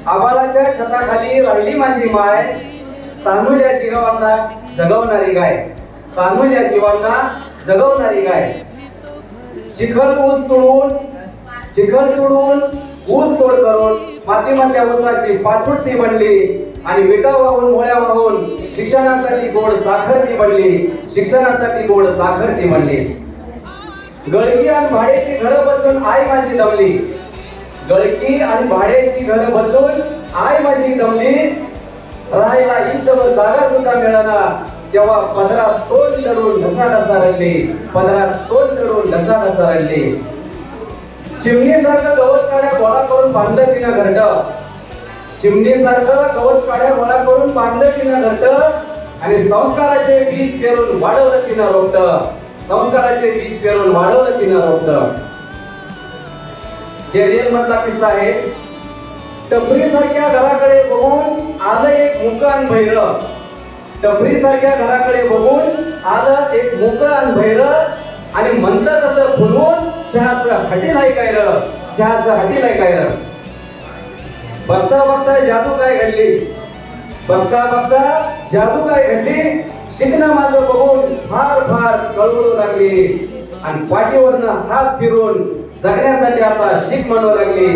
आबाळाच्या छताखाली राहिली माझी माय, तांदूळ्या जीवांना जगवणारी गाय, तांदूळ्या जीवांना जगवणारी गाय. चिखल तुडून ऊस तोड करून मातीमधल्या ऊसाची पाचूट ती बनली आणि विटा वाहून मोळ्या वाहून शिक्षणासाठी गोड साखर ती बनली, शिक्षणासाठी गोड साखर ती बनली. गळकी आणि भाड्याची घरं बदलून आई माझी दमली, गळकी आणि भाड्याची घरं बदलून आई माझी दमली. राहायला इंचभर जागा सुद्धा मिळाला, तेव्हा पदरात तोंड धरून ढसाढसा रडली, पदरात तोंड धरून ढसाढसा रडली. चिमणीसारखं गवत काड्या गोळा करून बांधलं तिनं घरट, चिमणीसारखं गवत काड्या गोळा करून बांधलं तिनं घरट आणि संस्काराचे बीज पेरून वाढवलं तिनं रोपट, संस्काराचे बीज पेरून वाढवलं तिनं रोपट. हे रिअल मधला किस्सा आहे. टपरी सारख्या घराकडे बघून आलं एक मुकं आणि भैर, टपरी सारख्या घराकडे बघून आलं एक मुकं आणि भैर आणि म्हणतं कसं फुलवून चहाचं हटील आहे काय र, चहाचं हटील आहे काय र. बघता बघता जादू काय घडली, बघता बघता जादू काय घडली. शिकणं माझं बघून फार फार कळवळू लागली आणि पाठीवरनं हात फिरून जगण्यासाठी आता शिक म्हणू लागली,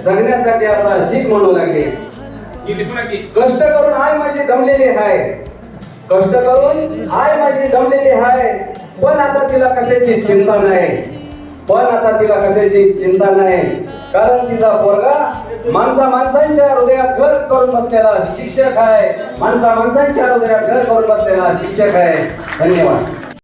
जगण्यासाठी आता शिक म्हणू लागली. कष्ट करून आई माझी दमलेली आहे, कष्ट करून आई माझी दमलेली आहे, पण आता तिला कशाची चिंता नाही, पण आता तिला कशाची चिंता नाही. कारण तिचा पोरगा माणसांच्या हृदयात घर करून बसलेला शिक्षक आहे, माणसांच्या हृदयात घर करून बसलेला शिक्षक आहे. धन्यवाद.